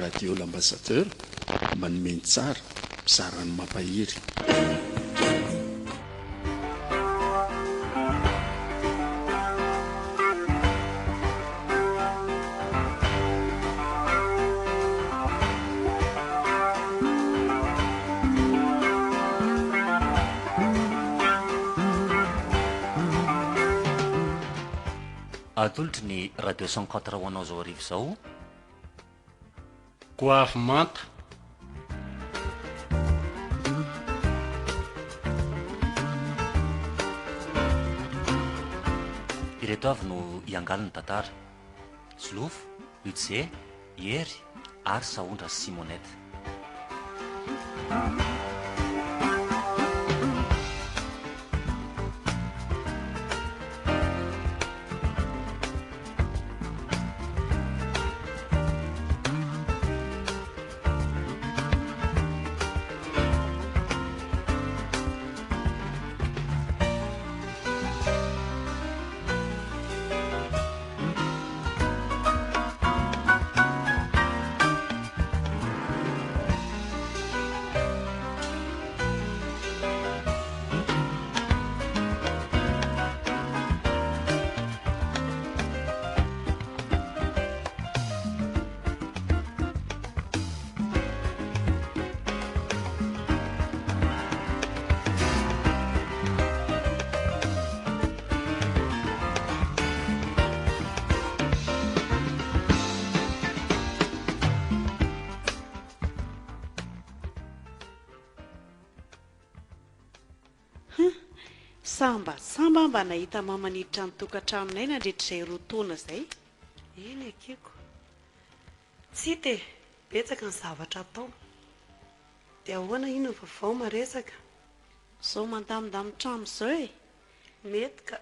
radio l'ambassadeur manomeny tsara mizarany mampahiry. Atolotry ny radio 104 ho anao zao arivo zao ko avy manta ireto avy no iangaliny tantara Zolofo, Udze, Hery ary Saondra sy Simonette. Samba mba nahita mamaniditra ny tokantraminay nandritrizay roa taona zay. Eny akiko. Tsy te betsaka ny zavatra atao. Dia ahoana ino ny vaovao maresaka? Zao mandamindamy trano zao e. Mety ka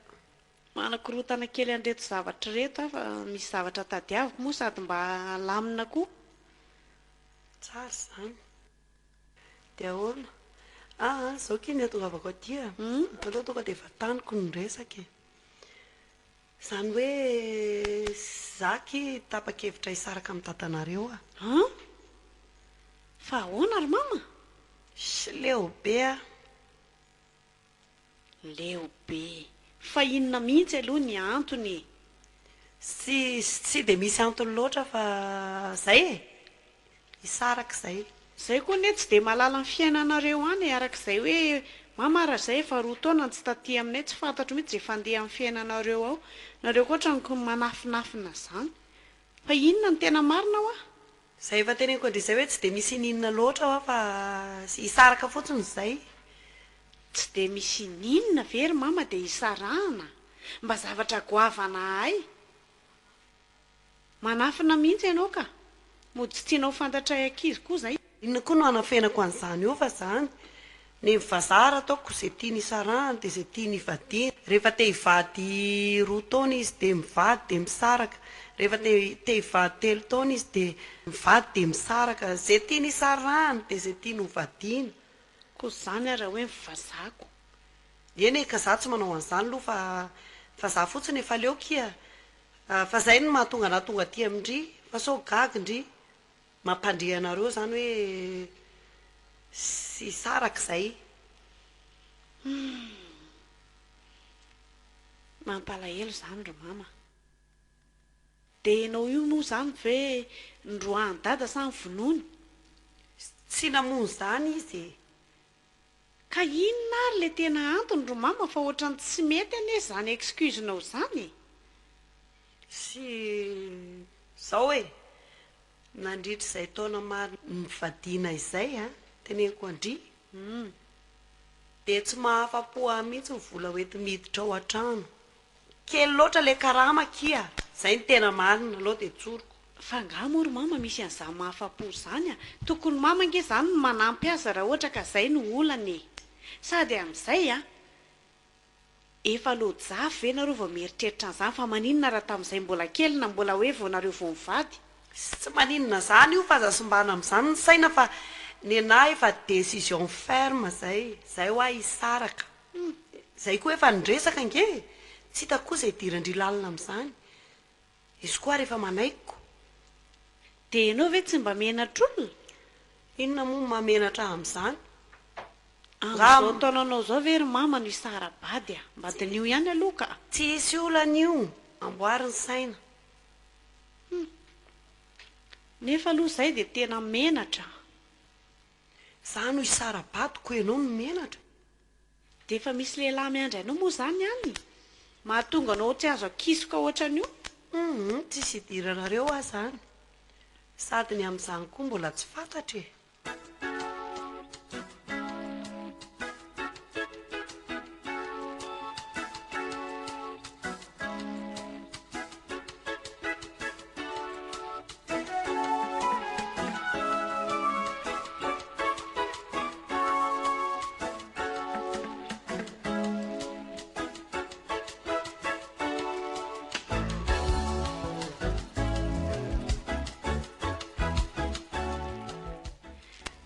manakorotana kely andreto zavatra reto fa misy zavatra tadiaviko moa sady mba alamina koa. Tsara zany. Dia ahoana? Zao kiny atongavako aty a. Atao tonga dia efa taniko ny resaka. Zany hoe zaky tapa-kevitra hisaraka amin'ny tatanareo a. Fa ahoana ry mama? Leobe a. Leobe. Fa inona mihitsy aloha ny antony? Tsy dia misy antony loatra fa zay e. Hisaraka zay. Zay koa ne tsy dia malala ny fiainanareo any arak'izay hoe mama raha zay efa roa taona tsy taty aminay tsy fantatro mihitsy izay fandeha amin'ny fiainanareo ao. Nareo koatra ny manafinafina zany. Fa inona ny tena marina ho a? Zay efa teneniko andrizay hoe tsy dia misy ninona loatra ho a fa hisaraka fotsiny zay. Tsy dia misy ninona very mama dia hisarahana. Mba zavatra goavana ay. Manafina mihitsy ianao ka. Mody tsy tianao fantatra ankizy koa zay. Inona koa no anafenako an'izany io fa zany. Ny mivazara ataoko izay tiany hisarahana dia izay tiany hivadiana. Rehefa te hivady roa taona izy dia mivady dia misaraka. Rehefa te hivady telo taona izy dia mivady dia misaraka. Izay tiany hisarahana dia izay tiany hovadiana. Koa zany raha hoe mivazako. Eny ka za tsy manao an'izany aloha fa za fotsiny efa leo kia. Fa zay no mahatonga na tonga aty amindry. Fa sao gagy ndry. Mampandrianareo zany hoe sy saraka izay. Mampalahelo zany ro mama. Dia ianao io moa zany ve ndroany dada sa ny vonoany? Tsy namono zany izy. Ka inona ary le tena antony ro mama fa ohatrany tsy mety ane zany excuse-nao zany? Sy zao e. Nandritra izay taona maro mivadiana izay a. Teneniko andry. Dia tsy mahafa-po ahy mihitsy ny vola hoety miditra ao an-trano. Kely loatra le karama kia. Zay ny tena marina aloha dia tsoroko. Fa nga moa ro mama misy an'izany mahafa-po zany a. Tokony mama nge zany no manampy azy raha ohatra ka zay no olany. Sady amin'izay a. Efa lojafy ve nareo vao mieritreritra an'izany fa maninona raha tamin'izay mbola kely na mbola hoe vao nareo vao mivady? Tsy maninona zany io fa zasimbana amin'izany ny saina fa ny anahy efa décision ferme zay. Zay ho ahy hisaraka. Zay koa efa nidresaka nge. Tsy hitako koa izay idirandry lalina amin'izany. Izy koa rehefa manaikiko. dia ianao ve tsy mba menatra olona inona moa mamenatra amin'izany amin'izao taonanao zao ve ry mama no isarabady a mba dinio ihany aloha ka tsy isy olana io amboariny saina nefa aloha izay dia tena menatra za no isarabadiko ianao no menatra dia efa misy lehilahy miandry anao moa izany ihany mahatonga anao tsy azo akisoka ohatran'io tsy isy idiranareo aho zany sady ny amin'izany koa mbola tsy fantatra e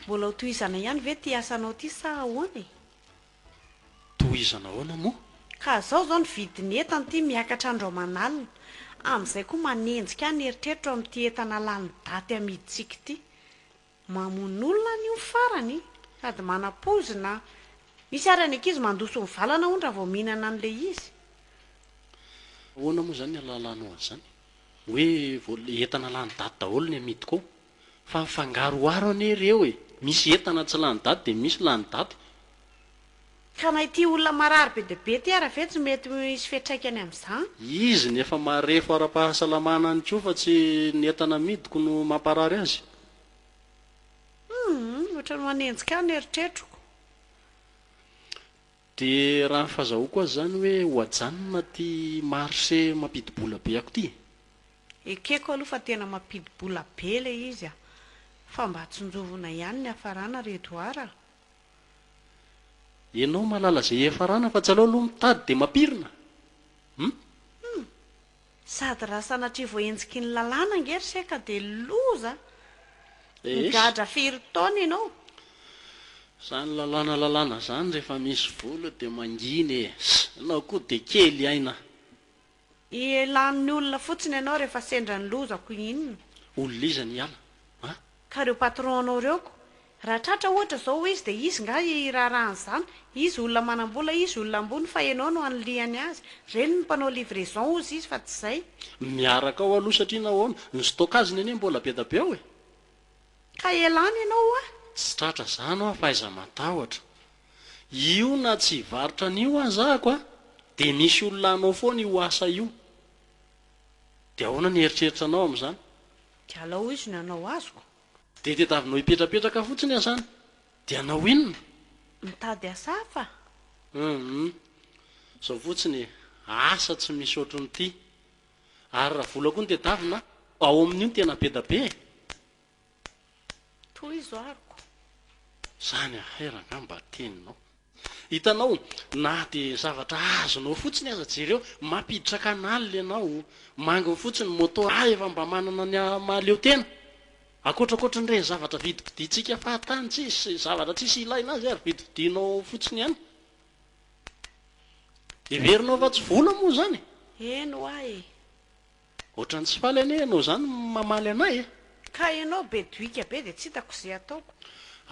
mbola ho tohizana ihany ve ty asanao ty sa ahoana e tohizana ahoana moa ka zao zao ny vidiny entana ty miakatra andro aman'alina amin'izay koa manenjika ny eritreritro amin'ity entana lany daty amiditsika ity mamon'olona ny io farany sady manapozina misy ary any ankizy mandoso ny valana ondra vao mihinana an'ilay izy ahoana moa zany alalanao an'izany hoe entana lany daty daholo ny amidiko ao fa fangaroaro ane ireo e misy entana tsy lany daty dia misy lany daty ka na ity olona marary be dia be ty ara ve tsy mety misy fiatraikany amin'izany izy ny efa marefo ara-pahasalamana any koa fa tsy ny entana midiko no mamparary azy ohatra no manenjika ny eritrretroko dia raha ny fahazahoako azy zany hoe ho ajanona ty marché mampidibola be ako ty ekeko aloha fa tena mampidibola be le izy a fa mba tsonjovona ihany ny hafarana reto ara ianao malala zay hafarana fa tsy aleo aloha mitady dia mampirina sady raha sanatria voaenjiky ny lalàna ngery seka dia loza migadra firy taona ianao zany lalàna zany rehefa misy vola dia manginy e anao koa dia kely aina ilan'ny olona fotsiny ianao rehefa sendra ny lozako inona olona iza ny ala ka reo patronanao reoko raha tratra ohatra zao ho izy dia izy nga iraharan'izany izy olona manam-bola izy olona ambony fa ianao no anlihany azy reny ny mpanao livraison ozy izy fa tsy izay miaraka ao aloha satria nahoana ny stokaziny anie mbola be da be ao e ka elany ianao a tsy tratra zany ao fa aiza matahotra io na tsy hivarotra an'io azahako a dia misy olona anao foana io asa io dia ahoana ny eritreritra anao amin'izany dia alao izy no anao azoko dia tetavinao hipetrapetraka fotsiny azany dia anao inona mitady asa hafa zao fotsiny asa tsy misy ohatrany ity ary raha vola koa ny tedavina ao amin'io ny tena be da be toy izo ariko zany aheranga mba teninao hitanao na dia zavatra azonao fotsiny aza jereo mampiditra kanalina ianao manginy fotsiny moto efa mba manana ny mahaleo tena akoatrakoatran'ireny zavatra vidividintsika fahatany tsisy zavatra tsisy ilaina azy ary vidividinao fotsiny ihany iverinao fa tsy vola moa zany eno ahy ohatrany tsy faly ane ianao zany mamaly anay e ka ianao be doika be dia tsy hitako izay ataoko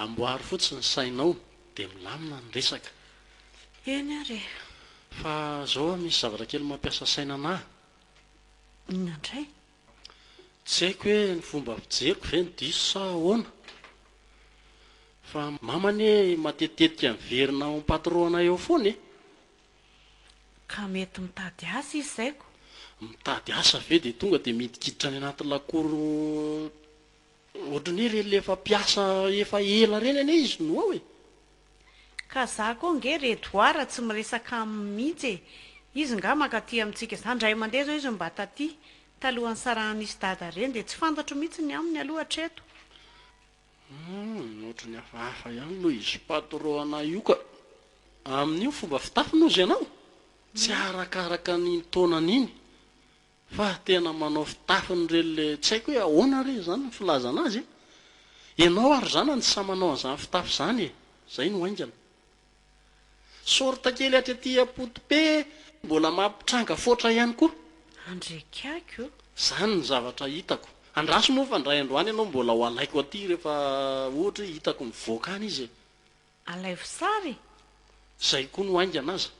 amboary fotsiny sainao dia milamina ny resaka eny ary fa zao misy zavatra kely mampiasa sainanahy inandray tsy haiko hoe ny fomba fijeriko ve ny diso sa ahoana fa mamane matetitetika miverina ao patron eo foana e ka mety mitady asa izy zaiko mitady asa ve dia tonga dia midikiditra any anaty lakoro ohatrany reny lefa mpiasa efa ela reny ane izy no ao e ka za koa nge redoara tsy miresaka amin'ny mihitsy e izy nga makaty amintsika izany ndray mandeha zao izy mba taty talohan'ny sarahan'isy dada reny dia tsy fantatro mihitsy ny aminy aloha hatreto ohatra ny hafahafa ihany no izy patron io ka amin'io fomba fitafinozy ianao tsy arakaraka ny taonan'iny fa tena manao fitafiny reny le tsy haiko hoe ahoana re zany ny filazana azy ianao ary zana ny tsy samanao an'izany fitafy zany e zay no aingana sorta kely atretỳ apotipe mbola mampitranga foatra ihany koa andrekako zany ny zavatra hitako andraso moa fa ndray androany ianao mbola ho alaiko aty rehefa ohatra hitako mivoaka any izy alay fisary zay koa no aingana aza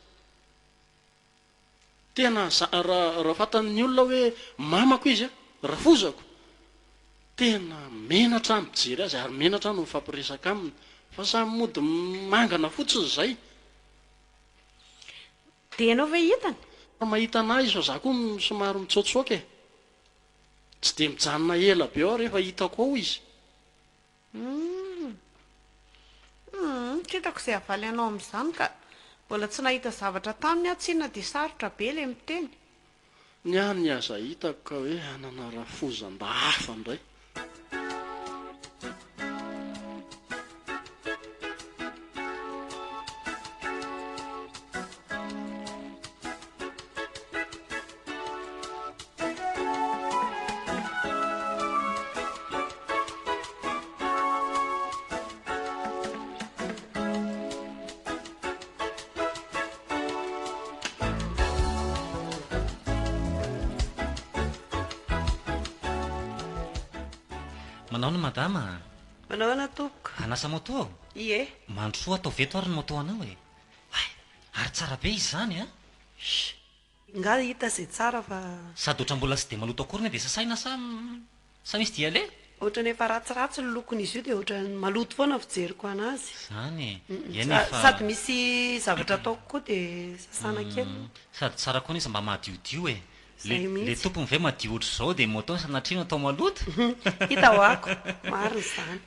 tena raha fantan'ny olona hoe mamako izy a rafozako tena menatra mijery azy ary menatra no mifampiresaka aminy fa samy mody mangana fotsiny zay de ianao ve hitany mahita anazy fa za koa somary mitsoatsoaka tsy de mijanona ela be ao rehefa hitako ao izy tsitako izay avaly anao amin'izany ka mbola tsy nahita zavatra taminy aho tsyna dia sarotra be le miteny ny any aza hitako ka hoe anana rafozan-dahafa indray manao no madama manao ana tompoko anasa moto ie mandrosoa atao veto ary ny moto anao e ary tsara be izy zany a nga hita zay tsara fa sady oatra mbola sy de maloto akoriny de sasaina sa misy dia le ohatra ny efa ratsiratsy ny lokon'izy io de ohatra maloto foana fijeriko anazy zany sady misy zavatra ataoko koa de sasana kely sady tsara koa izy mba mahadiodio e Zay mihitsy. le tompony ve madio ohatr' zao de moto sanatrino atao maloto hita ho ako mariny zany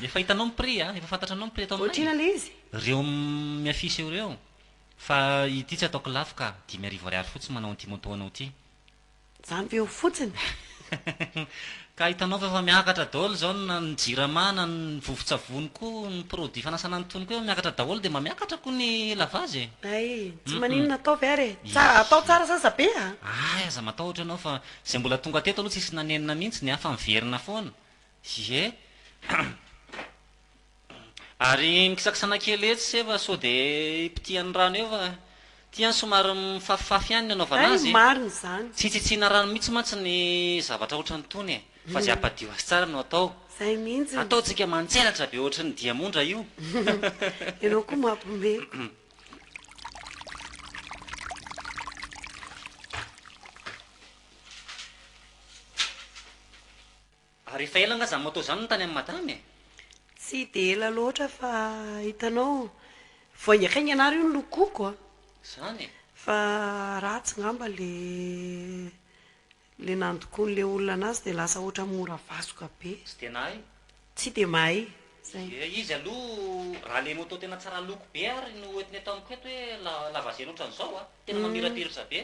efa hitanao ny prix a efa fantatranao ny prix atao ohatrina le izy reo miafisy eo reo fa ity tsy ataoko lafo ka 10,000 fotsiny manao an'ity moto anao ity zany ve ho fotsiny ka hitanao fa efa miakatra daholo zao na ny jiramana ny vovotsavony koa ny produit fanasana ny tony koa miakatra daholo de mamiakatra koa ny lavazy ay tsy maninona atao ve ary atao tsara sasa be a ay aza matao ohatra ianao fa zay mbola tonga teto aloha tsisy nanenina mihitsy ny hafa miverina foana ye ary mikisakisana kely etsy se fa so de ipitian'ny rano eo fa tiany somary mifafifafy ihany ny anaovana ay azy mariny zany tsy tsitsina rano mihitsy mantsy ny zavatra ohatra ny tony fa zay ampadio azy tsara no atao zay mihitsy ataotsika mantselatra be ohatra ny diamondra io ianao koa mampime ary efa ela nga zany moto zany no tany amin'ny madamy tsy de ela loatra fa hitanao voaingakainga anary io ny lokoko a zany fa ratsy ngamba le nandokon'le olona anazy de lasa ohatra mora vasoka be tsy tena ay tsy de mahay zay izy aloha raha le moto tena tsara loko be ary no entiny atao amiko eto hoe lavazeny ohatran'izao a tena mamiratiritra be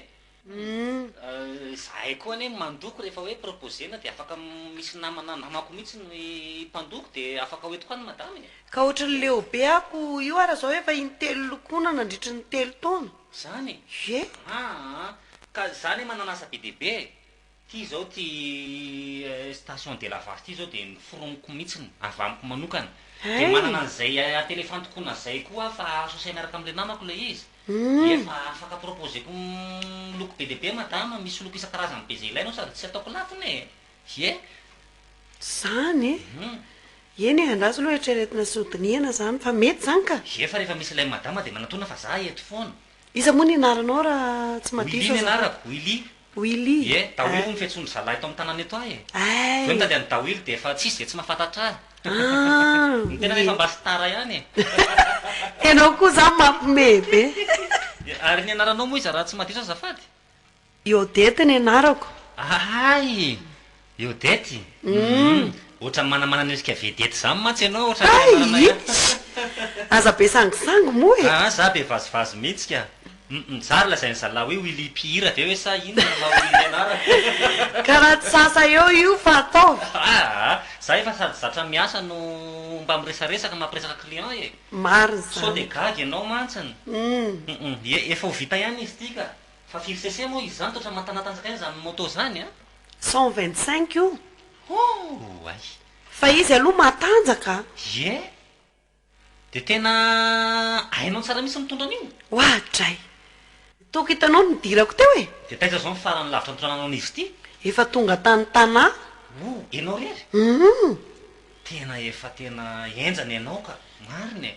zahay koa ane mandoko rehefa hoe proposena de afaka misy namako mihitsy ny mpandoko de afaka hoetiko any madamy ka ohatran'leo be ako io ara zao efa intelo lokona nandritry ny telo taona zany e ka zany mananasa be dehibe ty zao ty station de lavage ty zao de niforoniko mihitsiny avy amiko manokana de manana an'izay atelefantokona zay koa fa asosay miaraka am'le namako le izy efa afaka proposeko loko be dehibe madama misy loko isan-karazany be zay ilainao sady tsy ataoko lafiny e zany eny andraso aloha etreretina sodiniana zany fa mety zany ka efa rehefa misy ilay madama de manatona fa za eto foana iza moa ny anaranao raha tsy Willy madiso ny anarako Willy Willy Dawily ny fiantson'ny zalahy eto amin'ny tanàna eto ahy ay zao nitady any Dawily de efa tsisy de tsy mahafantatra ny tena rehefa mba stara ihany ianao koa zany mampime be ary ny anaranao moa izy raha tsy madiso azafady Iodety ny anarako ay Iodety ohatra manamana an'resika vedety zany mantsy ianao ohatra ay aza be sangisangy moa e za be vazivazy mihitsy ka zary lazay ny zalahy hoe Willy mpihira ve hoe sa inona maholy anarako karaha tsy sasa eo io fa atao za efa sady zatra miasa no mba miresaresaka mampiresaka client e mariny so de zany gagy ianao mantsiny efa ho vita ihany izy ty ka fa firy cc moa izy zany toatra matanatanjaka iny zany moto zany 125 io ay fa izy aloha matanjaka ye de tena hainao tsara misy mitondra an'io ohatray toko hitanao ny dirako teo e de taiza zao ny farany lavitra nitondrananao an'izy ty efa tonga tany tanà ianao rery tena efa tena enjany ianao ka mariny e.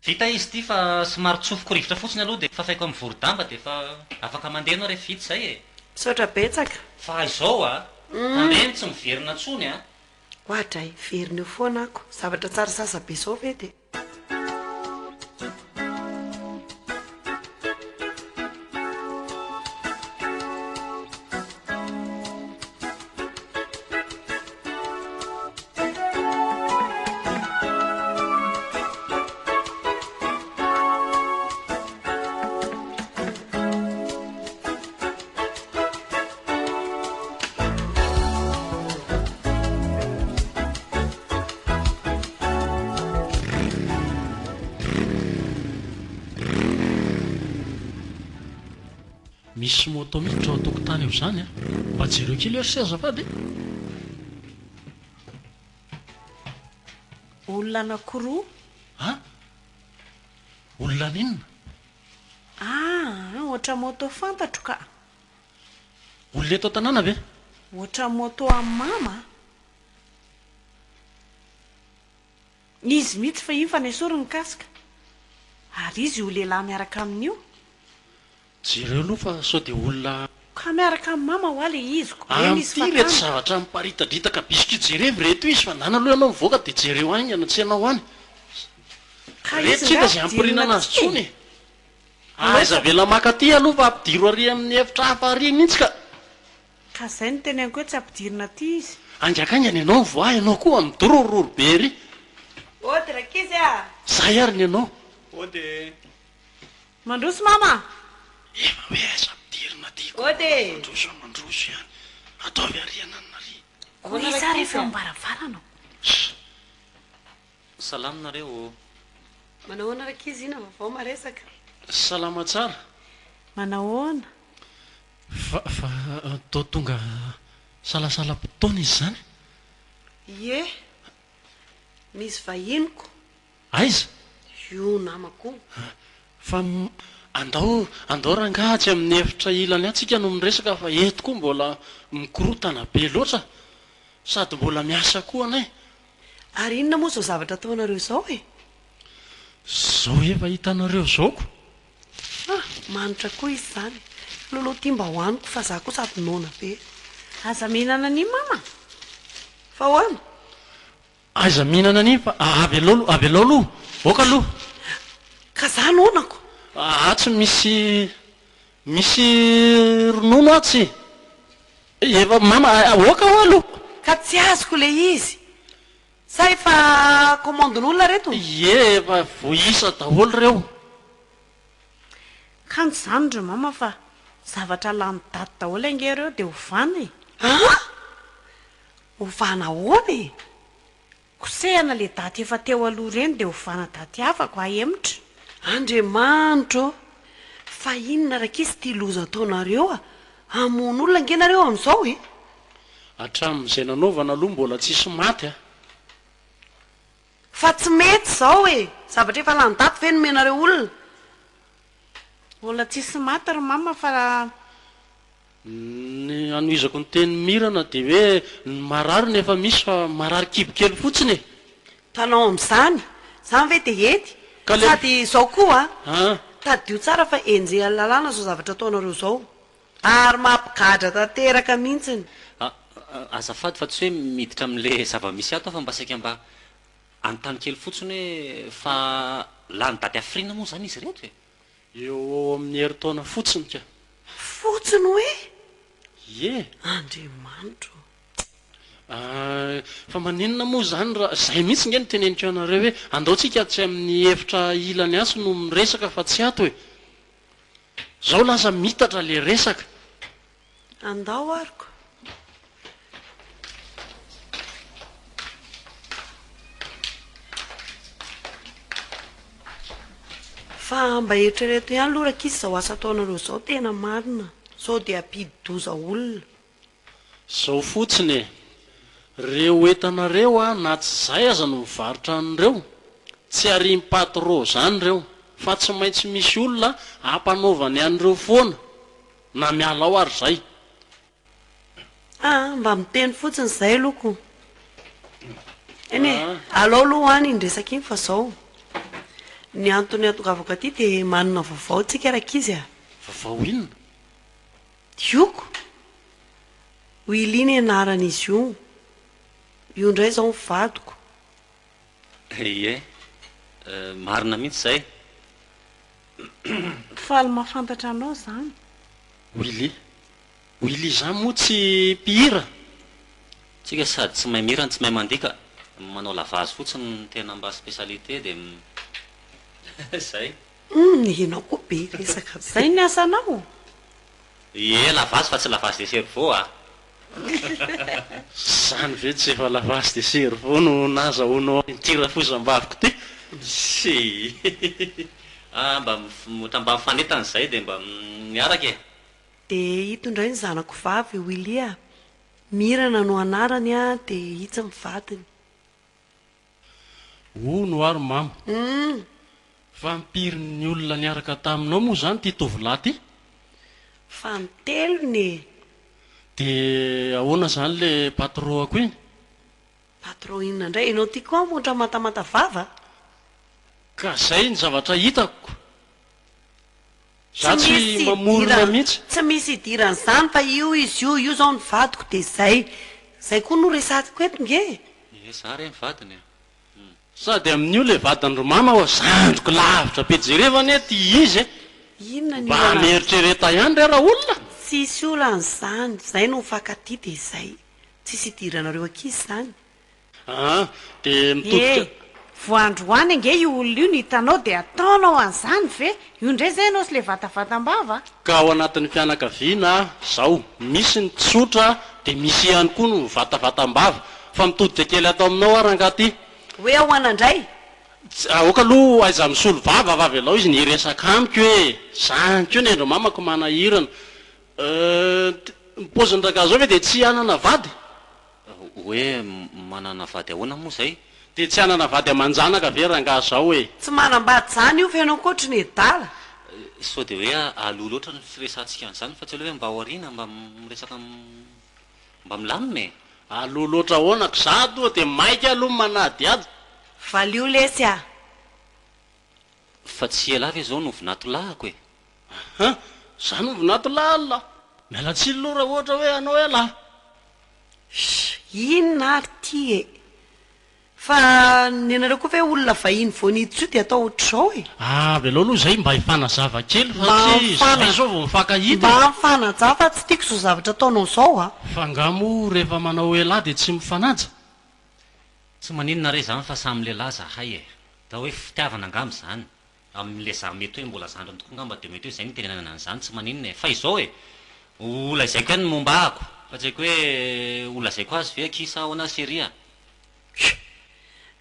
Vita izy ity fa somary tsofoko rivotra fotsiny aloha dia fafaiko amin'ny vorodamba dia fa afaka mandeha anao rehefa vita izay e. Misaotra betsaka. Fa izao tandreny tsy miverina tsony Ohatray verina eo foana ako. Zavatra tsara sasa be sao ve dia misy moto miditra ao an-tokotany eo izany mba jereo kely eo sy azafady olona anankiroa olona ninona ohatra moto fantatro ka olona eto an-tanàna ve ohatra moto amin'ny mama izy mihitsy fa iny fa ny asory ny kasika ary izy ho lehilahy miaraka amin'io jereo aloha fa sao dia olona ka miaraka amin'ny mama ho ale iziko ampy reto zavatra miparitadritaka bisiki jerevy reto izy fa nana aloha ianao mivoaka dia jereo any anatseanao any reto tsika zay ampirinana azy tsony aiza vela makaty aloha fa ampidiro ary amin'ny efitra hafa ary mihitsy ka zay no teny anko hoe tsy ampidirina aty izy angiakany any ianao voa ianao koa midorororo be ry odrakizy zay ary ny ianao mandroso mama efa hoe aiza ampidirina ty mandroso mandroso ihany ataovy ariananary isa rehefa mibaravarana salaminareo manahoana rakizy ina vaovao maresaka salama tsara manahoana fa tao tonga salasalam-potoana izy zany ie misy vahiniko aiza io namako fa andao rangatsy amin'ny efitra ilany atsika no miresaka fa eto koa mbola mikorotana be loatra sady mbola miasa koa anay ary inona moa zao zavatra ataonareo izao e zao efa hitanareo zaoko manitra koa izy zany loloha tia mba hoaniko fa za koa sady nona be aza mihinana any mama fa hoana aiza mihinana any fa avy alao aloha oka aloha ka za nonako atsy misy ronono atsy efa mama oka ho aloha ka tsy azoko le izy sa efa komandin'olona reto efa voisa daholo reo kany zany reo mama fa zavatra lany daty daholo ange reo dia hovana hovana hoana e kosehana le daty efa teo aloha reny dia hovana daty afako ahemitra andriamanitro fa inona rakizy tia loza ataonareo amon'olona ngenareo amin'izao e hatramin'izay nanaovana aloha mbola tsisy maty fa tsy mety zao e zavatra efa lany daty ve nomenareo olona mbola tsisy maty ry mama fa ny anoizako ny teny mirana dia hoe ny marary nefa misy fa marary kibokely fotsiny e tanao amin'izany zany ve dia ety sady izao koa tadio tsara fa enjehan'ny lalàna zao zavatra ataonareo zao ary mampigadra tanteraka mihitsiny azafady fa tsy hoe miditra amin'le zava-misy ato fa mba saika mba anontany kely fotsiny hoe fa lany daty afrina moa zany izy reto e eo amin'ny heritaona fotsiny ka fotsiny hoe andriamanitro fa maninona moa zany raha zay mihitsy nge ny teneniko anareo hoe andaotsika tsy amin'ny efitra ilany asy no miresaka fa tsy ato e zao lasa mitatra le resaka andao ariko fa mba eritrereto ihany aloha rakizy zao asa ataonareo zao tena marina sao dia ampidi-doza olona zao fotsiny e reo entanareo a na tsy zay aza no mivarotra an'ireo tsy ariam-patro zany reo fa tsy maintsy misy olona ampanaovany an'ireo foana na mialao ary zay mba miteny fotsiny zay loko eny alao aloha any indresaka iny fa zao ny antony atongavako aty dia manana vaovao tsika raka izy a vaovao inona dioko ho iliny anaran'izy io indray zao mivadiko ie marina mihitsy zay faly mahafantatra anao zany Willy zany moa tsy mpihira tsika sady tsy mahay mihira tsy mahay mandika manao lavazy fotsiny ny tena mba spécialité dia zay enao koa be resaka zay ny asanao ie lavazy fa tsy lavazy de cerveau a zany ve tsy efa lavazy de cerveau no nazahoanao tira fosam-baviko ty sy mba mifanetany zay dia mba miaraka e dia hito indray ny zanako vavy Willy a mirana no anarany a dia hitsy mivadiny no ary mama fa mpirin'ny olona niaraka taminao moa zany ty tovolahy ty fa nitelony e dia ahoana zany le patroako iny patro inona indray enao tia koa montra matamata vava ka zay ny zavatra hitako za tsy mamorona mihitsy tsy misy idirany zany fa izy io zao ny vadiko dia zay koa no resatiko eto nge za re mivadiny sady amin'io le vadandro mama ao zandroko lavitra pejerevany e ty izy inona mba mieritrereta ihany re raha olona tsisy olany zany zay no mifankaty dia zay tsisy idiranareo ankizy zany dia mitodika voandroany ange io olona io ny hitanao dia ataonao an'izany ve io indray zay anao sy le vatavatam-bava ka ao anatin'ny fianakaviana zao misy ny tsotra dia misy ihany koa no vatavatam-bava fa mitodika kely atao aminao arangaty hoe ahoanandray aoka aloha aiza misolo vava vavy alao izy ny resaka amiko hoe zanyko ny andro mamako manahirana mipozin-draka zao ve dia tsy anana vady hoe manana vady ahoana moa zay dia tsy anana vady aman-janaka ve rangah zao hoe tsy manambady zany io fa ianao koatra ny edala sao dia hoe aloha loatra ny firesantsika an'izany fa tsy aloha hoe mba aoriana mba miresaka mba milamime aloha loatra ahoanako za toa dia maika aloha manady ady valio lesy a fa tsy ela avy zao no vinatolahako e za no vinatolahy alla miala tsily loha raha ohatra hoe anao elahy inona ary ty e fa ny anareo koa ve olona vahiny voaniditsio dia atao ohatr'izao e avy alao aloha zay mba hifanazava kely fa tsy zay zao vao mifankahita mba mifanaja fa tsy tiako zao zavatra ataonao zao a fa ngamo rehefa manao elahy dia tsy mifanaja tsy maninona re zany fa samy lehilahy zahay e da hoe fitiavana angamy zany amin'le za mety hoe mbola zandriny tokoa ngamba dia mety hoe zay nitenenana an'izany tsy maninona e fa izao e ola izay koa ny mombahako fa tsy haiko hoe ola zay koa azy ve akisa ao ana seria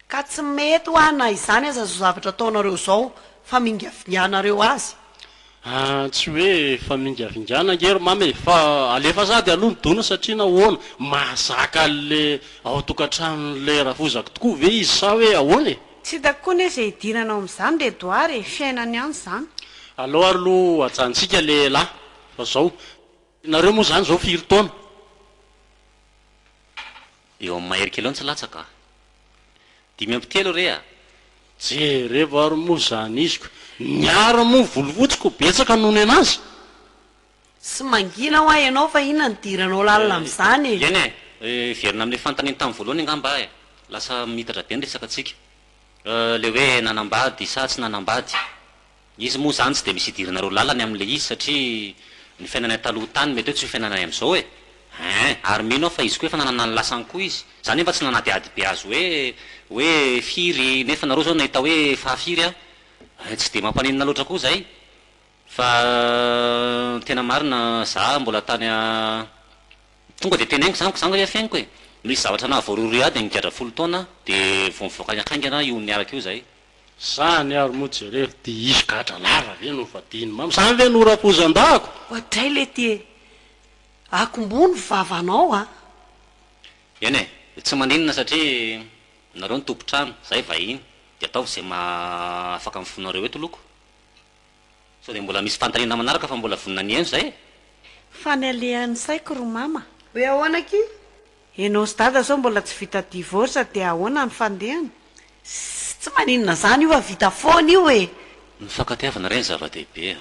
ka tsy mety ho ana izany aza zao zavatra ataonareo zao fa mingavinganareo azy tsy hoe fa mingavingana ngery mame fa alefa sady aloha midona satria nahoana mahazaka le ao tokantrano-le rafozako tokoa ve izy sa hoe ahoana e tsy hitako koa ny hoe zay hidiranao amin'izany le doary e fiainany ihany zany alao ary loha ajantsika le lahy fa zao nareo moa zany zao firy taona eo amin'ny mahery kely ao ny tsy latsaka 5 re a jereva ary moa zany iziko miara moa volofotsiko betsaka nohony anazy sy mangina ho a ianao fa inona nidiranao lalina amin'izany e eny e verina amin'le fantaniny tamin'ny voalohany angamba e lasa mitatra be ny resaka atsika le hoe nanambady sa tsy nanambady izy moa zany tsy dia misy idiranareo lalany amin'le izy satria ny fiainana taloha tany mety hoe tsy ho fiainana amin'izao e ary mino aho fa izy koa efa nanana ny lasany koa izy zany efa tsy nanadiady be azy hoe firy nefa nareo zao nahita hoe fahafiry a tsy dia mampaninona loatra koa zay fa tena marina za mbola tany a tonga dia tenainiko zaniko zany hoe fiainiko e no isy zavatra na voarory ady nigadra 10 taona dia vo mivoaka ny akaingana io niaraka io zay Zany ary moa jereo ty isy gatra lava ve no vadiny mama samy ve norampozan-dako ohatray le ty akombony vavanao a eny e tsy maninona satria nareo ny tompotrano zay vahiny de ataovy zay afaka mifonareo eto loko sao de mbola misy fantanina manaraka fa mbola vonina ny eno zay fa ny alehan'ny saiko ro mama hoe ahoana ky enao sy dada sao mbola tsy vita divorsa de ahoana ny fandehany tsy maninona zany io a vita foana io e ny fankatiavana reny zava-dehibe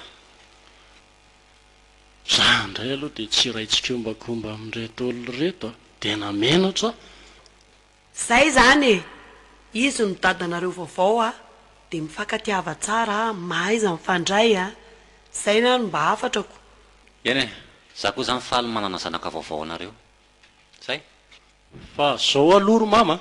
za ndray aloha de tsy raitsikoombakomba amin'reto olo reto a de namenatra zay zany e izy no dadanareo vaovao a de mifankatiava tsara mahaiza mifandray a zay na no mba afatrako eny e za koa zany faly manana zanaka vaovao anareo zay fa zao aloro mama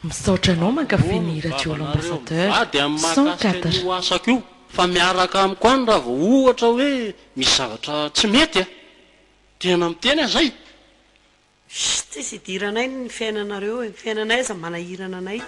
misaotra anao mankafy ny radio l'ambassadeur ady amin'ny mahakasika io asako io fa miaraka amiko any raha vo ohatra hoe misy zavatra tsy mety a tena miteny a zay tsisy idiranay ny fiainanareo e fiainanay za manahirana anay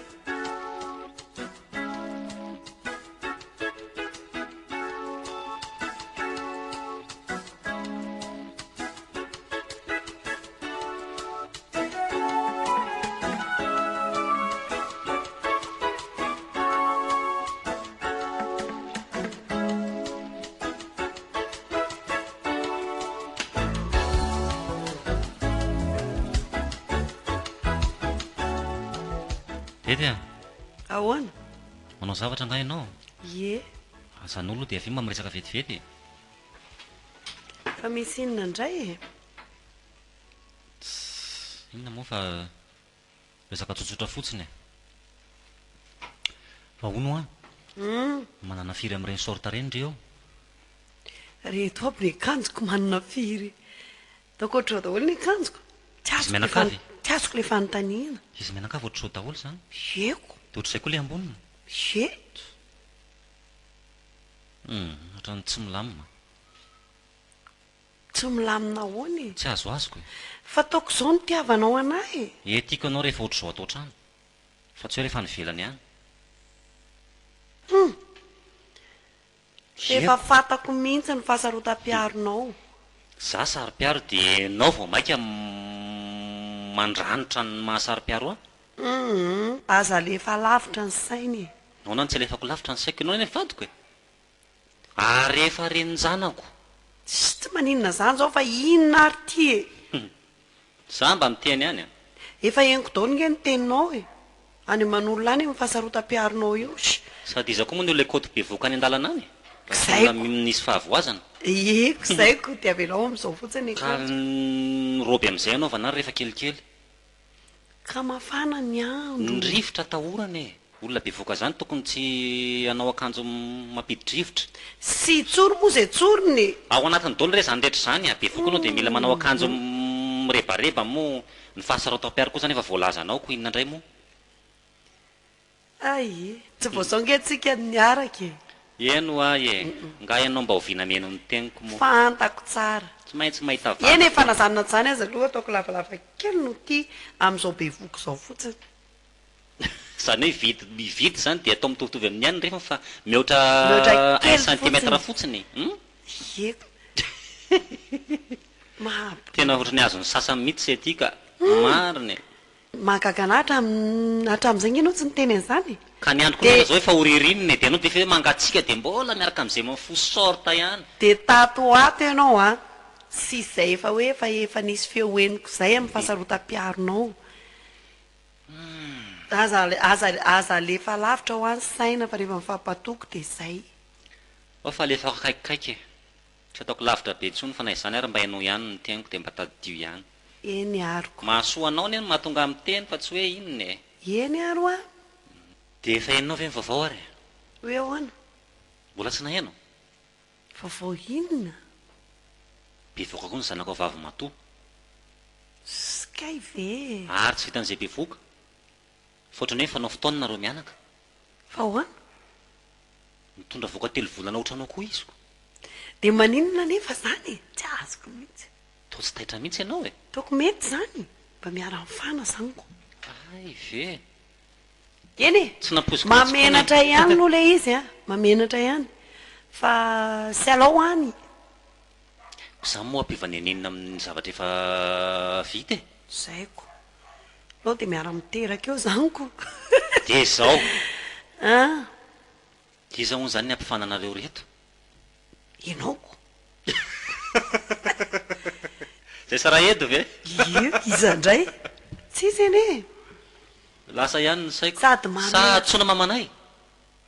ety a ahoana manao zavatra nga ianao ye azan'olo de afy mamiresaka vetivety fa misy inona indray e inona moa fa resaka tsotsotra fotsiny e fa ono a manana firy am'ireny sorta reny ndreo reto aby ny akanjoko manana firy dakoatra daholo ny akanjoko menakavy tsy azoko le fanontaniana izy menakavy ohatr'izao daholo zany eko de ohatr'izay koa le ambonina ye ohatrany tsy milamina tsy milamina hoany tsy azo azoko e fa taoko zao no tiavanao anay e tiako anao rehefa ohatr'izao atao trano fa tsy hoe rehefa nivelany any efa fantako mihitsy ny fahasarotam-piaronao za sary-piaro de nao vao maika mandranitra ny mahasary-piaro a aza lefa lavitra ny sainy nao na ny tsy alefako lavitra ny saiko ianao eny vadiko e ary rehefa reninjanako tsy maninona zany zao fa inona ary ty e za mba miteny any a efa eniko daolo nge ny teninao e any man'olona any amin'ny fahasarotam-piaronao io sady iza koa moa ny ole koty be voka any an-dalana any Zay- nisy fahavoazana eko zaiko de avelao am'izao fotsiny ka roby am'izay anaovana ary rehefa kelikely ka mafana ny andro ny rivotra atahorana e olona be voka zany tokony tsy anao akanjo mampidi-drivotra sy tsoro moa zay tsorony ao anatin'ny daolo re zany rehetra zany a be voka anao de mila manao akanjo mirebareba moa ny fahasarotam-piaro koa zany efa voalazanao ko inona indray moa ai tsy voazao nge tsika niaraka e eno a e nga ianao mba hoviana meno ny teniko moa fantako tsara tsy maintsy mahita eny efa nazanona zany azy aloha ataoko lavalava kely no ty am'izao be voky zao fotsiny zany hoe vity zany de atao mitovitovy amin'ny any rehefa fa Mihoatra mihoatra kely 1 centimetre fotsiny eko mahabo tena ohatrany azony sasany mihitsy sy aty ka mariny mahagaga ana hatramin'izay nge anao tsy niteny an'izany ka ny androko De- nana zao efa horirininy de anao de fa mangatsika de mbola miaraka am'izay mafo sorta ihany de tato ato ianao a sy zay efa hoe efa nisy feoeniko zay amin'ny fahasarotam-piaronao aza alefa lavitra ho any saina fa rehefa mifampatoko de zay ao fa alefa kaikikaiky e tsy ataoko lavitra be tsony fa na izany ary mba hainao ihany ny teniko de mba tadidio ihany eny aroko mahasoa anao ny eny mahatonga amin'ny teny fa tsy hoe inona e eny aro a de efa hainao ve ny vaovao ary hoe ahoana mbola tsy nahainao vaovao inona be voka koa ny zanako vavy matoa skay ve ary tsy vitan'izay be voka fa ohatrany hoe fanao fotoana nareo mianaka fa ahoana mitondra voka 3 volana ohatranao koa izy ko de maninona nefa zany tsy azoko mihitsy to tsy taitra mihitsy ianao e taoko mety zany mba miara mifana zaniko ay ve eny e tsy naposika mamenatra ihany aloha le izy a mamenatra ihany fa sy alao any za moa ampivanenenina amin'ny zavatra efa vita e zaiko alao de miara miteraka eo zaniko de zao a iza hono zany ny ampifananareo reto inaoko zay sara edo ve io iza ndray tsisy eny e lasa ihany ny saiko Sady sa tsona mamanay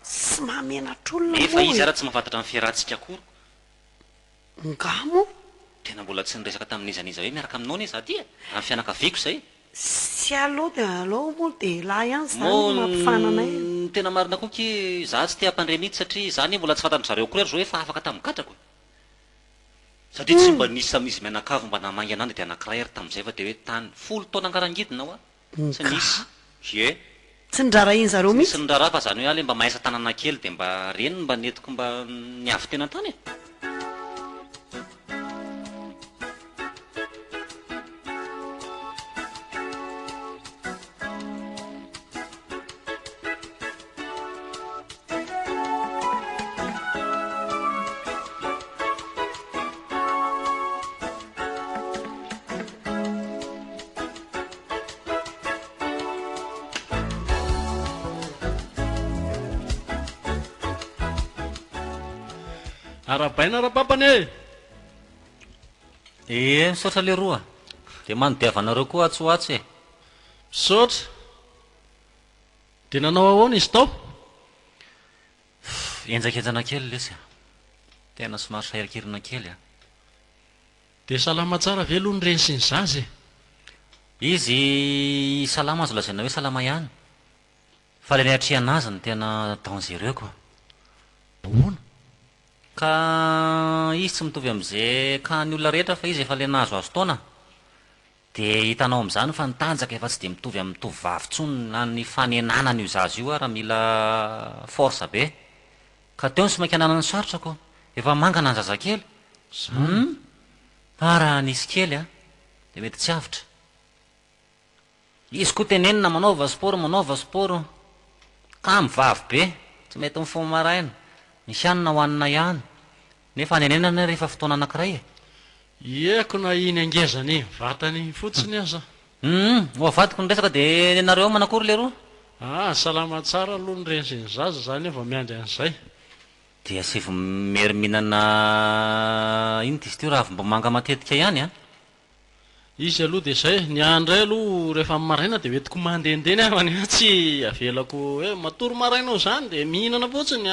sy mamenatr'olona efa izy ara tsy mahafantatra ny fiarahantsika akory ngamo tena mbola tsy niresaka tamin'izaniza hoe miaraka aminao ne za ty e amin'ny fianakaviako zay sy aloha de alao moa de lahy ihany zany mampifananay tena marina koky za tsy te hampandre mihitsy satria zany mbola tsy fantany zareo korery zao hoe fa afaka tamikatrako satria tsy mba nisy samizy mianakavo mba namangy anany de anankiray ary tamin'izay fa de hoe tany folo taona angarangidina ao a tsy nisy e tsy ndrara iny zareo sy mihitsy ny raharaha fa zany hoe ale mba mahaisa tanana kely de mba reny mba netiko mba niavy tena tany e arabaina rapapany e misaotra le roa de manodiavanareo koa atsoatsy e misaotra de nanao ahoana izy tao enjakejana kely lesy tena somary sairikirina kely a de salama tsara ve aloha ny reny sy ny zazy izy salama azo lazaina hoe salama ihany fa le niatrianazy ny tena dangereux ahoana ka izy tsy mitovy am'izay ka ny olona rehetra fa izy efa le nahazo azo taona de hitanao am'izany fa nitanjaka efa tsy de mitovy amin'ny tovavy tsony na ny fanenanana io zazy io a raha mila force be ka teo ny sy mainka ananany sarotrako efa mangana ny zazakely raha nisy kely a de mety tsy avitra izy koa tenenina manaova sport ka mivavy be tsy mety mifomaraina misy anina ho anina ihany nefa nenenana rehefa fotoana anankiray e eko na iny angezany vatany fotsiny aza ho avadiko ny resaka de nareo manakory le roa salama tsara aloha ny reny sy ny zaza zany eva miandry an'izay de asivy mery mihinana iny tizy teo raha avy mba manga matetika ihany a izy aloha de zay ny andray aloha rehefa maraina de hoetiko mandendeny avany tsy avelako hoe matory marainao zany de mihinana fotsiny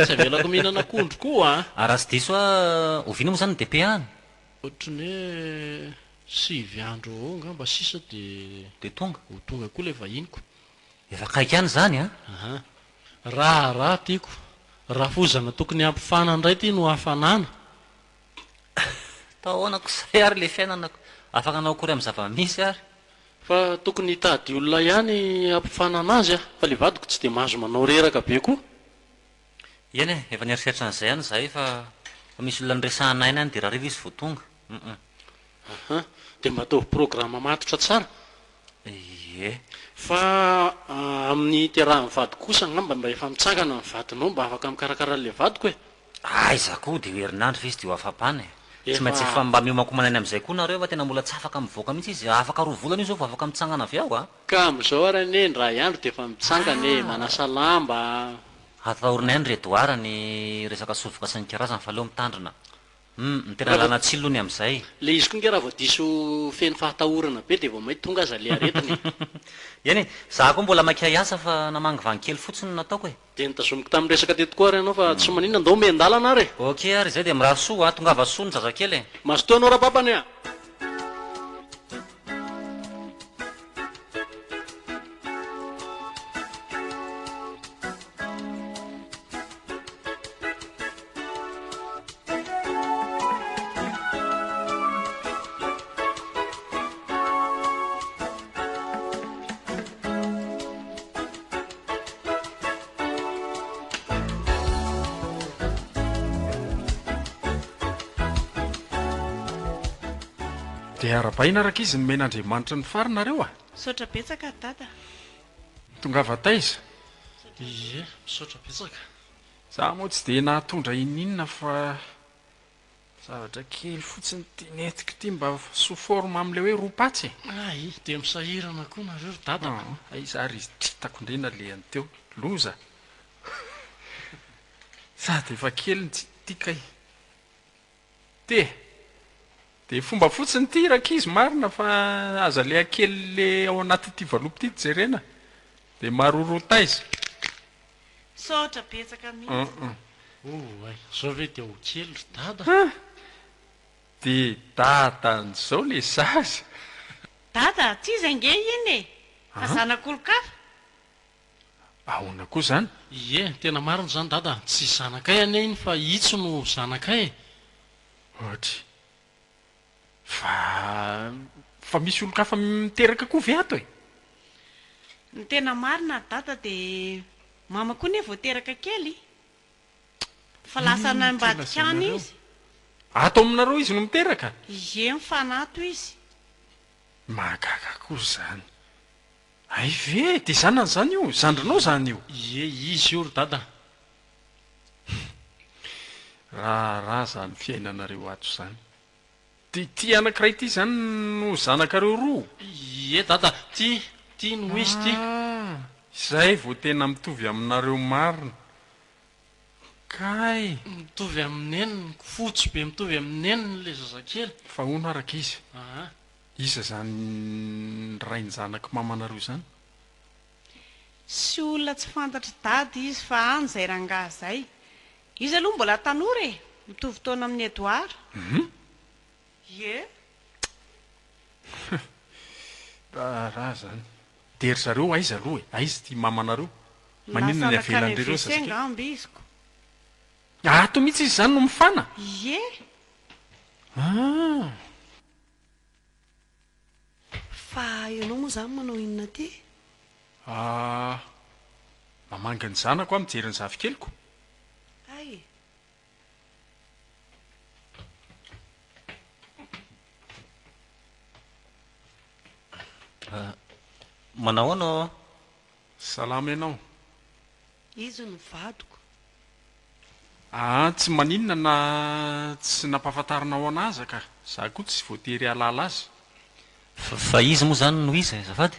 tsy avelako mihinana akondro koa raha sy diso a ovina moa zany depe any ohatrany hoe 6 andro ao ngamba sisa de tonga ho tonga koa le vahiniko efa kaiky any zany a raha tiako raha fozana tokony ampifana ndray ty no hafanana tahoanako say ary le fiainanako afaka anao akory amin'ny zava-misy ary fa tokony hitady olona ihany ampifanana azy fa le vadiko tsy de mahazo manao reraka be koa eny e efa nieritreritra an'izay any zay fa misy olona nyresahana iny any de raha riva izy vo tonga de mba ataovy programa matotra tsara e fa amin'ny terahan'ny vady kosa ngamba mba efa mitsangana ny vadinao mba afaka mikarakara le vadiko e aiza koa de herinandro fa izy de ho afapany tsy maintsy efa mba miomakomanany am'izay koa nareo fa tena mbola tsy afaka mivoaka mihitsy izy afaka roa volana io zao fa afaka mitsangana avy ao ka am'izao arany ny ray andro de efa mitsangana e manasa lamba atahorinay ny redoara ny resaka sovoka sy ny karazany fa leo mitandrina tena lana tsilony am'izay le izy koa nge raha vao diso feny fahatahorana be de vao mahy tonga aza le aretiny eny e za koa mbola makiay asa fa namangy vankely fotsiny nataoko e de nitazomiko tamin'ny resaka tetikoa ary ianao fa tsy manina ndao mendalana ary ok ary zay de miraha soa tongava soa ny zazakely e mazotoa anao rapapany a de arabaina araka izy ny men'andriamanitra ny farinareo saotra betsaka dada tongava taiza ie misaotra betsaka za moa tsy dia nahatondra ininona fa zavatra kely fotsiny tianetiko ity mba soforma amin'ilay hoe ropatsy ay dia misahirana koa nareo dada izary izy tritako indrina leany teo loza sady efa kely ny tsy tikay dia fomba fotsiny ty raka izy marina fa aza le akely le ao anaty ty valopy ty jerena dia marorota izy saotra betsaka mihitsy ay zao ve dia ho kely ry dada dia dadan'izao le zaza dada tsy izy ange iny e fa zanak'olo-kafa ahoana koa zany ie tena marina zany dada tsy zanakay ane iny fa itso no zanakay ohatra fa misy olo-kafa miteraka koa ve ato e ny tena marina dada dia mama koa ne voateraka kely fa lasa nambadikany izy ato aminareo izy no miteraka ie mifanato izy mahagaga koa zany ay ve dia zanany zany io zandrinao zany io ie izy io ry dada raha zany fiainanareo ato zany dia ty anankiray ity zany no zanakareo roa ie dada ty no izy ty izay vo tena mitovy aminareo marina kay mitovy amin'ny eniny fotsy be mitovy amin'ny eniny le zazakely fa hono araka izy aha iza zany rainy zanaka mamanareo zany sy olona tsy fantatra dady izy fa any zay rangaha zay izy aloha mbola tanora e mitovy taona amin'ny Edoara ie raha zany dery zareo aiza aloha e aizy ty mamanareo maninona ny avelan'rereo zasengamby iziko ato mihitsy izy zany no mifana ie fa ianao moa zany manao inona ty mamanga ny zanako a mijery ny zavikeliko ay manao anao salama ianao izy no vadiko tsy maninona na tsy nampahafantarinao anazy ka za koa tsy voatery alala azy fa izy moa zany no izy zafady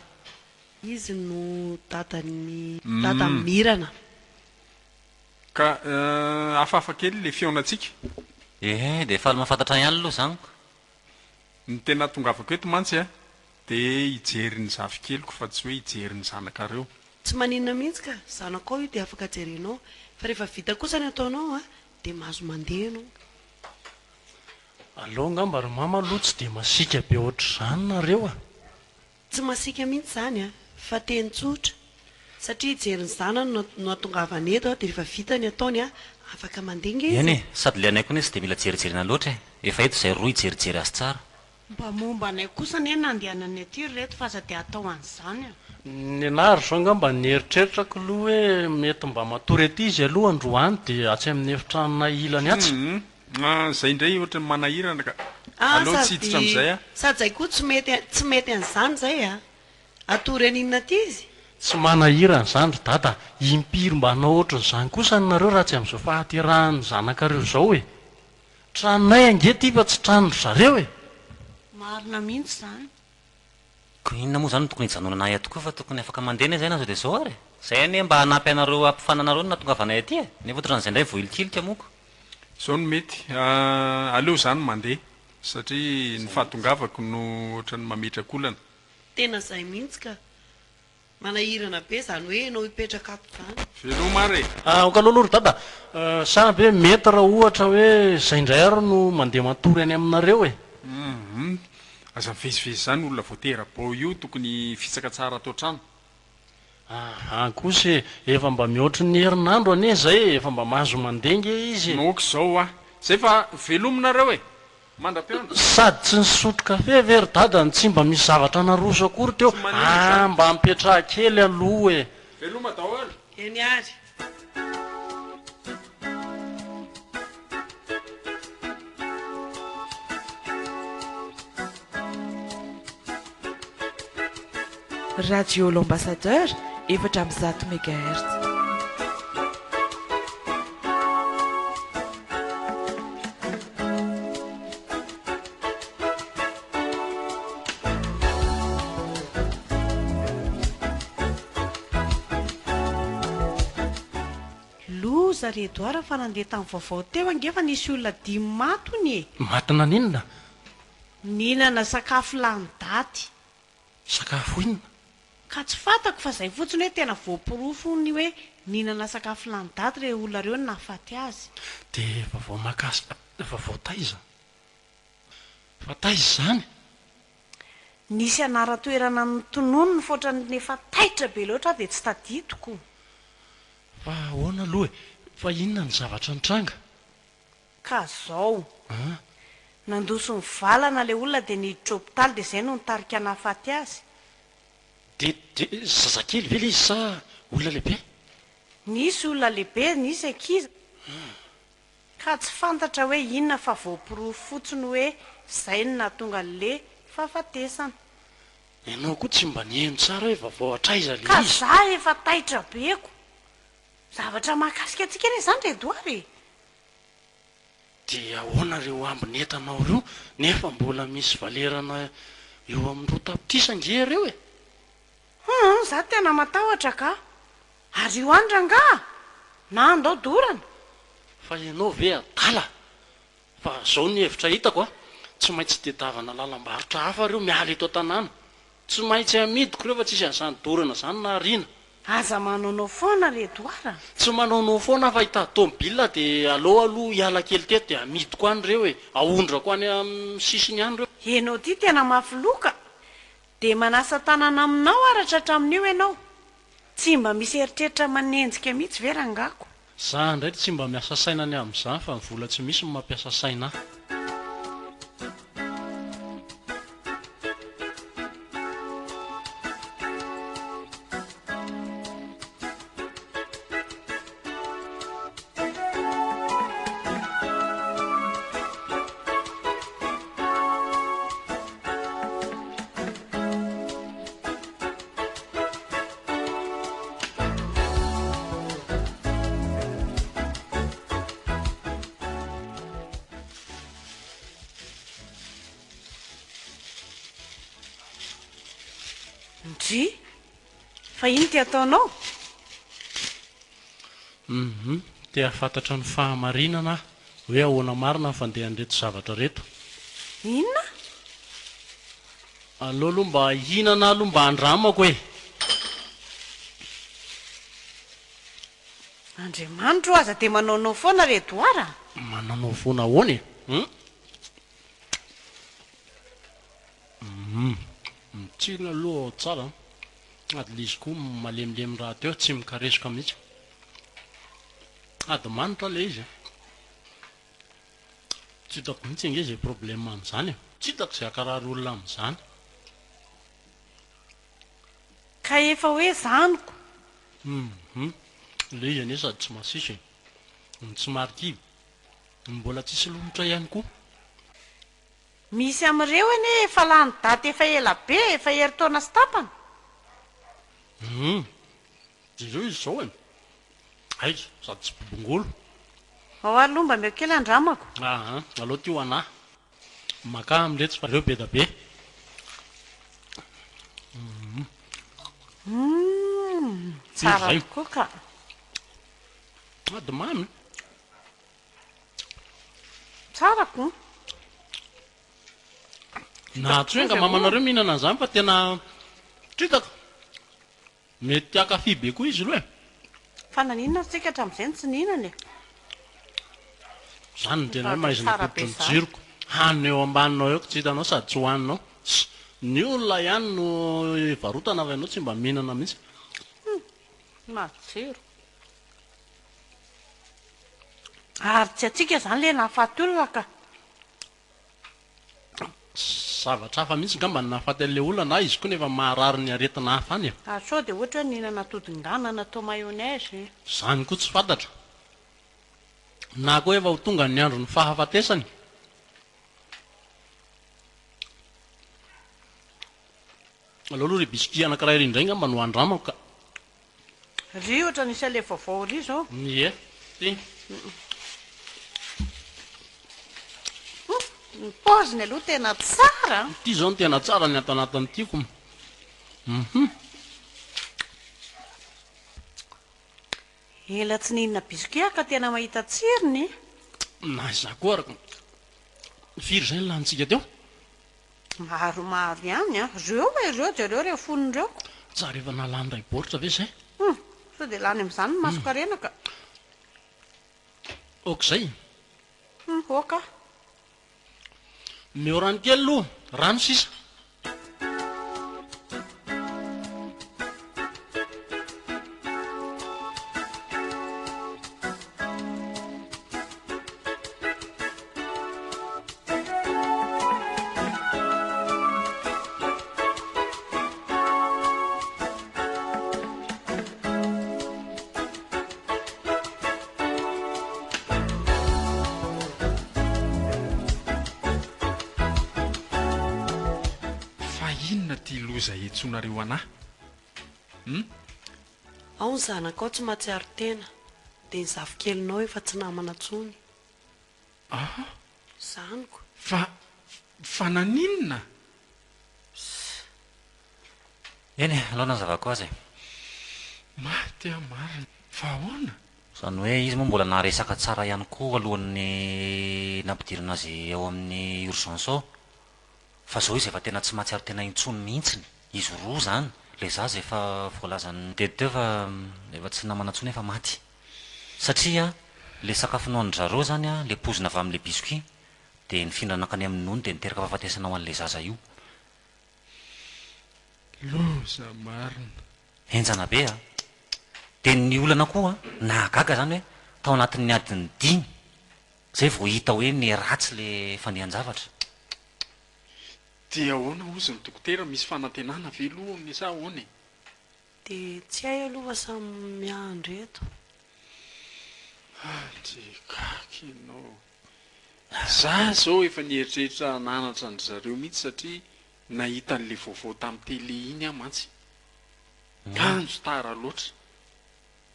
izy no dadany dada mirana ka hafahafa kely le fionatsika dia efa aly mahafantatra ihany aloha zaniko ny tena tongavako eto mantsy a dia hijery ny zavikeliko fa tsy hoe hijery ny zanakareo tsy maninona mihitsy ka zanakao io dia afaka jerenao fa rehefa vita kosa ny ataonao a dia mahazo mandeha anao aloha ngamba ry mama aloha tsy dia masika be ohatr' zany nareo tsy masika mihitsy zany a fa teny tsotra satria hijery ny zanany no atongavany eto a dia rehefa vita ny ataony a afaka mandenga izy eny e sady le anay koa nezy dia mila jerijerena loatra e efa eto izay roa hijerijery azy tsara mba momba anay kosa ny nandehanany aty reto fa aza dia atao an'izany a ny anary zao ngamba nieritreritrako aloha hoe mety mba matory aty izy aloha androany dia atsy amin'ny efitranona ilany atsy zay indray ohatra ny manahirana ka aloha tsy hiditra amin'izay a sady zay koa tsy mety an'izany zay a atory aninona aty izy tsy manahirana zany ry dada impiry mba hanao ohatran'izany kosa ny nareo raha tsy amin'izao fahaterahan'ny zanakareo zao e tranonay ange ty fa tsy tranony zareo e marina mihitsy zany ko inona moa zany no tokony hijanonanay atokoa fa tokony afaka mandena zay na zao dia zao ary zay ane mba hanampy anareo ampifananareo no natongavanay aty e nefa ohatran'izay indray voilikilika moko zao no mety aleo zany mandeha satria ny fahatongavako no ohatra ny mametrakolana tena zay mihitsy ka manahirana be zany hoe anao hipetraka ato zany velo mare okaloha aloha ry dada samby hoe mety raha ohatra hoe zay indray ary no mandeha matory any aminareo e aza mivezivezy zany olona voatera-bao io tokony fitsaka tsara atao trano kosa efa mba mihoatra ny herinandro ane zay efa mba mahazo mandenga izy noky zao a zay fa velominareo e mandra-piandro sady tsy nisotro kafe ve ry dada ny tsy mba misy zavatra naroso akory teo mba mipetraha kely aloha e veloma daholo eny ary Radio l'Ambassadeur 700 megahertz. loza redoara fa nandeha tamin'ny vaovao teo angefa nisy olona dimy matony e matina ninona ninana sakafo lany daty sakafo inona ka tsy fantako fa izay fotsiny hoe tena voapirofo ny hoe ninana sakafo lany daty re olona reo ny nahafaty azy dia vaovao makasy vaovao taiza fa taiza izany nisy anara-toerana notonono ny foatran' efa taitra be loatra dia tsy taditoko fa ahoana aloha e fa inona ny zavatra nitranga ka zao nandoso ny valana le olona dia niditra hopitaly dia izay no nitarika nahafaty azy de zazakely ve le izy sa olona lehibe nisy olona lehibe nisy ankiza ka tsy fantatra hoe inona fa voapirofo fotsiny hoe izay no nahatonga le fahafatesana ianao koa tsy mba niheno tsara hoe vaovao atraiza le ka izy za efa taitra beko zavatra mahakasika antsika re izany redoary dia ahoana reo ambiny entanao reo nefa mbola misy valerana eo amin'ny roa tapitrisa reo e za tena matahotra ka ary io andra nga na andao dorana fa ianao ve adala fa zao ny hevitra hitako a tsy maintsy dedavana lalam-barotra hafa reo miala eto an-tanàna tsy maintsy amidiko reo fa tsisy an'izany dorana izany na riana aza manaonao foana redoara tsy manaonao foana fa hita tomobila dia aloha hiala kely teto dia amidiko any reo e ahondrako any amin'ny sisiny any reo enao ty tena mafiloka dia manasa tanana aminao aratra hatramin'io ianao tsy mba misy eritreritra manenjika mihitsy verangako za ndray tsy mba miasa sainany amin'izany fa mivola tsy misy ny mampiasa saina ndry fa iny ty ataonao dia fantatra ny fahamarinana hoe ahoana marina ny fandeha an'reto zavatra reto inona aloha aloha mba hinana aloha mba andramako e andriamanitro aza dia manaonao foana redoara mananao foana ahoana e mitsina aloha tsara ady le izy koa malemilemy raha teo tsy mikaresoka mihitsy ady manitra le izy tsy hitako mihitsy ange zay problème amin'izany e tsy hitako izay akarary olona amin'izany ka efa hoe zaniko le izy ane sady tsy masisy ny tsy marikivy mbola tsisy lomotra ihany koa misy amin'ireo eny efa lany daty efa ela be efa heritaona sy tapana ireo izy zao e aiza sady tsy bobongolo ao alomba meo kely andramako aloha ty ho anahy maka amiletsy fa reo be da be tsara tokoa ka ady mamy tsarako na tsy hoe nga mamanareo mihinana an'izany fa tena tritaka mety akafi be koa izy loha e fa naninona tsika hatramin'izay ny tsy nihinana e zany ndrena hoe mahaizina kopotry ny jiroko hanina eo ambaninao eo ko tsy hitanao sady tsy hohaninao ny olona ihany no varotana avy ianao tsy mba mihinana mihitsy matsiro ary tsy atsika izany le nahafaty olona ka zavatra hafa mihitsy nga mba ny nahafaty an'le olona na izy koa nefa maharary ny aretina hafa any e sao dia ohatra hoe nihinana todin-drano natao mayonnaise zany koa tsy fantatra na koa efa ho tonga ny andro ny fahafatesany aloha aloha re biski anankiray ry indray nga mba no andramako ka ry ohatra nisy le vaovao ry zao ie ty ny poziny aloha tena tsara ty zao no tena tsara ny atanatany tiako ela tsy nihinana biscuit ka tena mahita tsirony na iza koa araka firy zay ny lanitsika teo maromaro ihany a reo ireo jareo re fonindreo tsa rehefa nalany ray baoritra ve zay sao dia lany amin'izany ny masokarenaka okazay oka meo rano kely aloha rano sisa etsonareo anahy ao ny zanakao tsy mahatsiaro tena dia ny zavikelinao efa tsy namana tsony zaniko fa naninona eny alohanany zavako azy maty amarina fa ahoana zany hoe izy moa mbola naresaka tsara ihany koa alohan'ny nampidirana azy ao amin'ny urgence ao fa zao izy efa tena tsy mahatsiaro tena intsony mihitsiny izy roa zany le zaza efa voalazany dedideo efa tsy namana ntsony efa maty satria le sakafony zareo zany a le pozina avy amin'le biscuit dia nifindranakany amin'ny nono dia niteraka fahafatesana ho an'le zaza io loza marina enjana be a dia ny olana koa nahagaga zany hoe tao anatin'ny adiny 5 zay vao hita hoe ny ratsy le fandehan-javatra dia ahoana ozy ny dokotera misy fanantenana ve loha amin'ny sa ahoana dia tsy hay aloha fa samy miandro eto andrekaky ianao za zao efa nieritreritra nanatra ny zareo mihitsy satria nahita n'le vaovao tamin'ny tele iny a mantsy kanjo tara loatra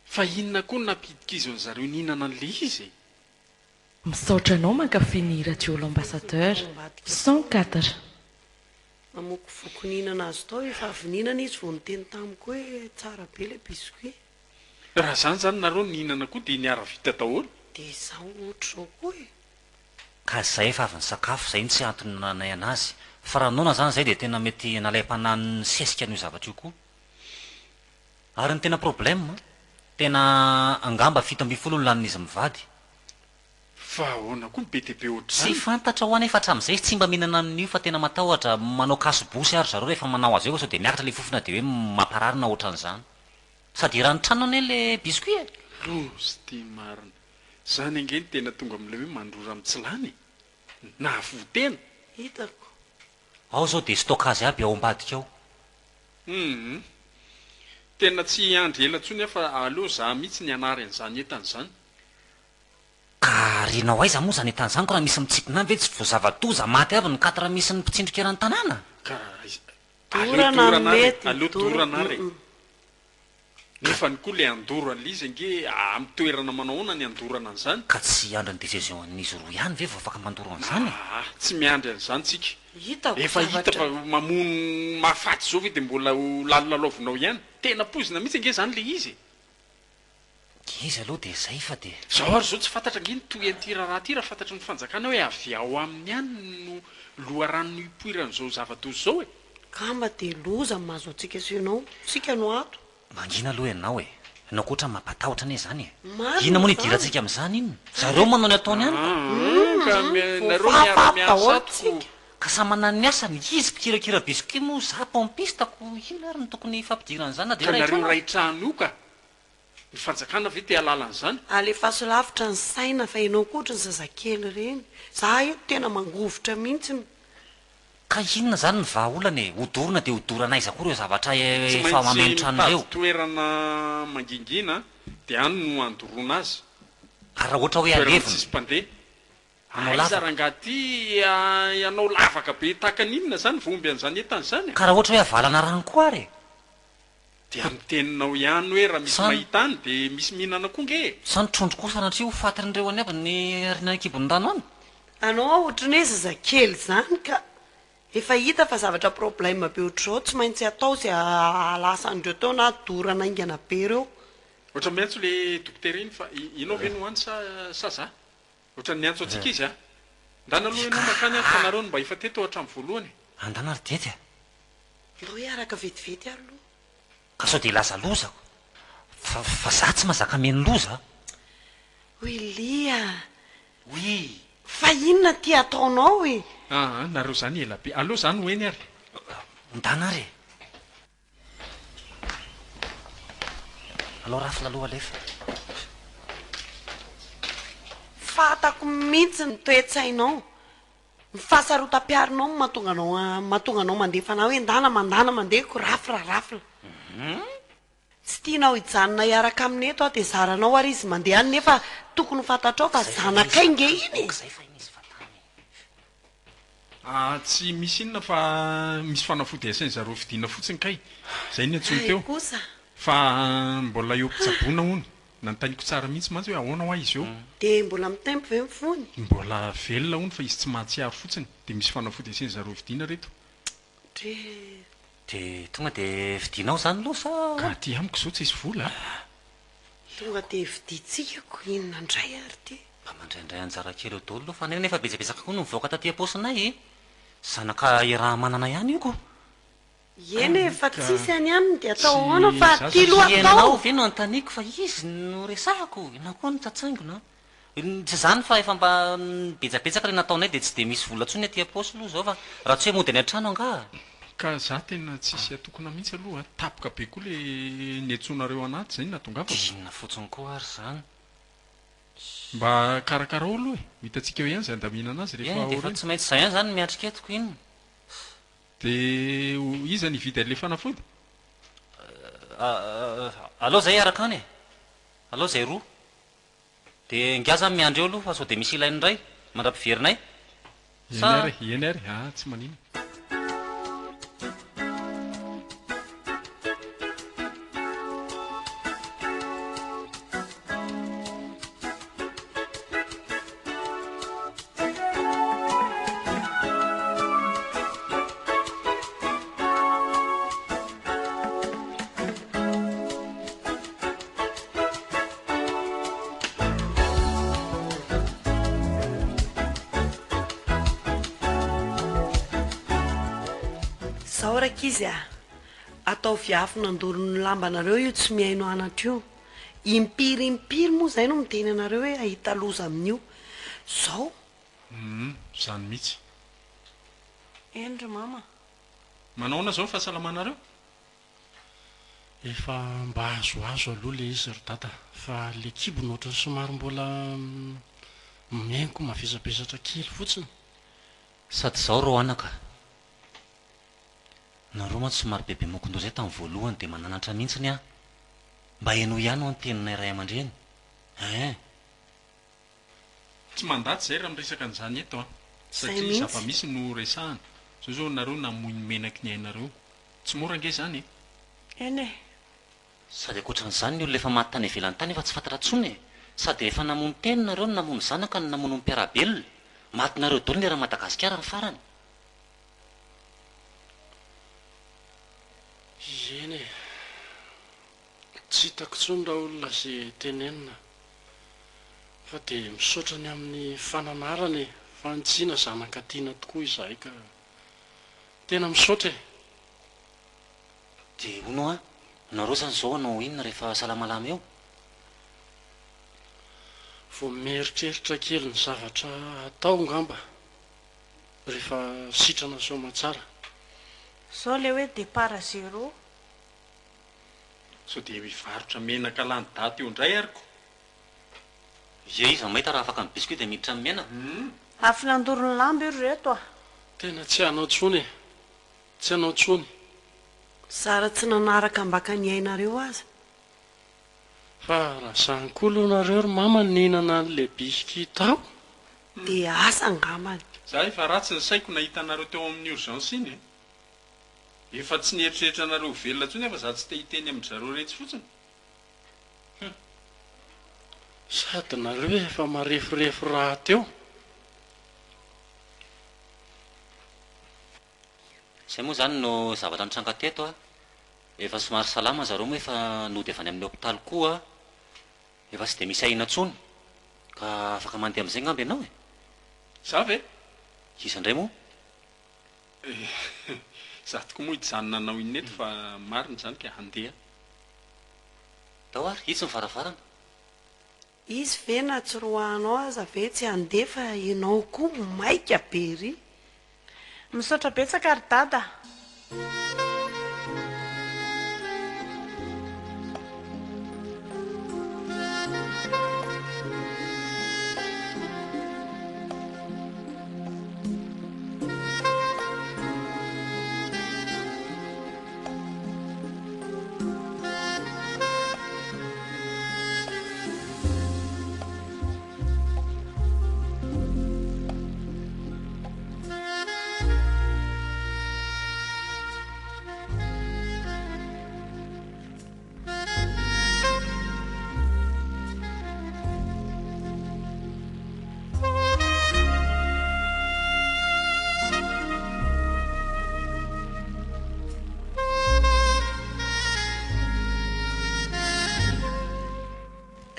fa inona koa napidika izy ny zareo nihinana n'le izy misaotra anao mankafy ny radio l'ambassadeur 104 mamoko vokoninana azy tao efa avininana izy vo niteny tamiko hoe tsara be le biscuit raha zany zany nareo nihinana koa dia niara vita daholo dia zao ohatra zao koa e ka zay efa avy ny sakafo zay ny tsy antony nanay anazy fa raha nona zany zay dia tena mety nalaim-panany sesika an'io zavatra io koa ary ny tena problème tena angamba 7 ny lanin'izy mivady fa ahoana koa be dia be ohatra tsy zany fantatra ho any efa hatramin'izay tsy mba mihinana amin'io fa tena matahotra manao kasobosy ary zareo rehefa manao azy eo sao dia miakatra le fofona dia hoe mampararina ohatran'izany sady raha ny tranony eny le biscuit lozy tia marina zany angeny tena tonga amin'ilay hoe mandrora mitsilany nahavotena hitako ao zao dia stokazy aby ao ambadika ao tena tsy andry ela ntsony fa aleoa za mihitsy ny anary an'izany entan'izany ka rinao aiza moa zany entan'izany ko raha misy mitsikina any ve tsy vozava-toza maty avy ny katra misy ny mpitsindrika eran'ny tanàna ka dorana mety aleo dorana re nefa ny koa le andorana izy ange amin'ny toerana manao hoana ny andorana an'izany ka tsy andro ny décision an'izy roa ihany ve vao afaka mandoro an'izany tsy miandry an'izany tsika hitako efa hita fa mamono mahafaty zao ve dia mbola ho lalolalaovinao ihany tena pozina mihitsy ange zany le izy izy aloha dia zay fa dia zao ary zao tsy fantatra ange ny toy an'ity raharaha ty raha fantatry ny fanjakana hoe avy ao amin'ny any no loharanony ipoiran'izao zavatozy zao e kamba dia loza mahazo antsika senao sika no ato mangina aloha ianao e ianao koatra mampatahotra ane zany e Marina ina moa ny zany. idirantsika amin'izany iny zareo manao ny ataony any ka nareo miara-miasatoko ka sa manany asa ny izy mpikirakira biscuit moa za pompistako ina ary ny tokony fampidiran'izany na ka dia nareo ray trano io ka ny fanjakana ve te alalan'izany alefaso lavitra ny saina fa ianao koatra ny zazakely reny za io tena mangovotra mihitsy ka inona zany ny vahaolana e hodorona dia hodorana aiza koa reo zavatra tsy efa mameno maintsy tranon'ireo mitady toerana mangingina dia any no andoroana azy ary raha ohatra hoe toerana alevina tsisy mpandeha Anao aiza lava. raha ngaty ianao lavaka be takan'inona zany vomby an'izany entan'izany ka raha ohatra hoe avalana rano koa ary dia miteninao ihany hoe raha misy Samy- mahitany dia misy mihinana koa nge Sany trondro kosa sanatria ho fatin'ireo any aby ny arina kibony rano any. anao ohatrany hoe zazakely zany ka efa hita fa zavatra problème be ohatr'izao tsy maintsy atao zay alasa andreo tao na dorana ingana be reo ohatra miantso le dokotera iny fa inao ve no hoany sa za ohatra ny antso antsika izy a ndana aloha ianao makany a fanareo no mba efa teto hatramin'ny voalohany Andana ry dety a. lo iaraka vetivety aloha Ka sao dia laza lozako. Fa za tsy mahazaka meny loza. hoy lia Oui. fa inona ty ataonao e nareo zany ela be aloha zany hoeny ary Ndana re. Alao rafy laloha alefa. fatako mihitsy ny toetsainao ny fahasarotam-piarinao no mahatonga anao mandefa anao hoe ndana mandeha ko rafirarafila tsy tianao hijanona hiaraka amin'ny eto aho dia zaranao ary izy mandeha any nefa tokony fantatrao fa zanakainge iny Zay fa inisy fatany. tsy misy inona fa misy fanafody asainy zareo vidiana fotsiny kay zay ny antsony teo kosa fa mbola eo mpitsaboana hono nantaniko tsara mihitsy mantsy hoe ahoana ho a izy eo dia mbola mitempo ve mifony mbola velona hono fa izy tsy mahatsiaro fotsiny dia misy fanafody asainy zareo vidiana reto Dia tonga dia vidinao zany loha sa? ka ty amiko zao tsy isy vola tonga dia viditsikako inona indray ary ty Mba mandraindray anjara kely eo daholo aloha fa nefa betsabetsaka koa no mivoaka taty am-paosinay e. Zanaka iraha manana ihany io ko. eny efa tsisy any aminy dia atao ahoana fa ty loha Ianao atao ve no antaniko fa izy no resahako. Ianao koa no tsatsaingona. Tsy zany fa efa mba betsabetsaka re nataonay dia tsy dia misy vola ntsony aty am-paosy aloha zao fa raha tsy hoe mody any an-trano anga. ka za tena tsisy atokona mihitsy aloha tapoka be koa le niantsonareo anaty zay nahatongava Inona fotsiny koa ary zany. mba karakarao aloha e hitantsika hoe ihany zay andamina anazy rehefa Dia efa oreny tsy maintsy zay ihany zany miatrika etiko iny. dia iza ny vidy an'le fanafody Alao zay araka any e. Alao zay roa. Dia ngiaza miandry eo aloha fa sao dia misy ilainy indray mandram-piverinay. eny ary tsy manino zao raka izy atao viafy nandorony lambanareo io tsy mihaino anatra io impiry moa zay no miteny anareo hoe ahita loza amin'io zao zany mihitsy endry mama manaona zao ny fahasalamanareo efa mba azoazo aloha le izy ry dada fa le kibo no ohatrany somary mbola miaingo mavesabesatra kely fotsiny Sady zao reo anaka. Nareo mantsy somary bebe mokondao zay tamin'ny voalohany dia mananatra mihitsiny a. Mba hainao ihany ho anteninay ray aman-dreny. tsy mandaty zay raha miresaka an'izany eto a Zay satria mihitsy. zava-misy no resahana zao zao nareo namoy ny menaky ny ainareo tsy mora nge zany e eny e Sady ankoatran'izany ny olona efa maty tany ivelany tany efa tsy fantatra intsony e. Sady efa namono teny nareo no namono zanaka no namono mpiarabelona. Maty nareo daholo ny era Madagasikara ny farany. eny e tsy hitako intsony raha olona zay tenenina fa dia misaotra ny amin'ny fananarany fa nitsiana zanaka tiana tokoa izahay ka tena misaotra e Dia hono a, nareo zany zao anao inona rehefa salamalama eo? vao mieritreritra kely ny zavatra atao ngamba rehefa sitrana somatsara zao le hoe départ à zéro sao dia mivarotra menaka lany daty eo indray aryko Ye izy mahita raha afaka ny biscuit dia miditra amin'ny menaka. afy nandorony lamba io reto tena tsy hanao tsony e tsy hanao tsony zara tsy nanaraka mbaka ny ainareo azy fa raha zanykoa nareo ry mama nihinana n'le biscuit tao dia asa ngambany za efa ratsy ny saiko nahita anareo teo amin'ny urgence iny e efa tsy nieritreritra anareo velona ntsony fa za tsy te hiteny amin'ny zareo rehetra fotsiny sady nareo efa marefirefy raha teo zay moa zany no zavatra nitranga teto a efa somary salama zareo moa efa nody avy any amin'ny hôpitaly koa efa tsy de misy ahina ntsony ka afaka mandeha am'izay ngamby ianao e za ve iza indray moa za toko moa hijanona anao ineto fa mariny zany ka handeha dao ary itsy ny varavarana izy ve na tsy roahanao aza ve tsy handefa ianao koa maika bery misaotra betsaka ry dada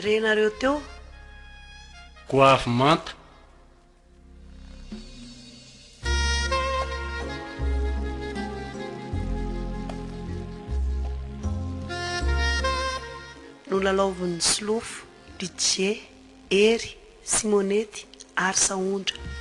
renareo teo goavy manta no lalaovin'ny slofo dj ery simonety ary saondra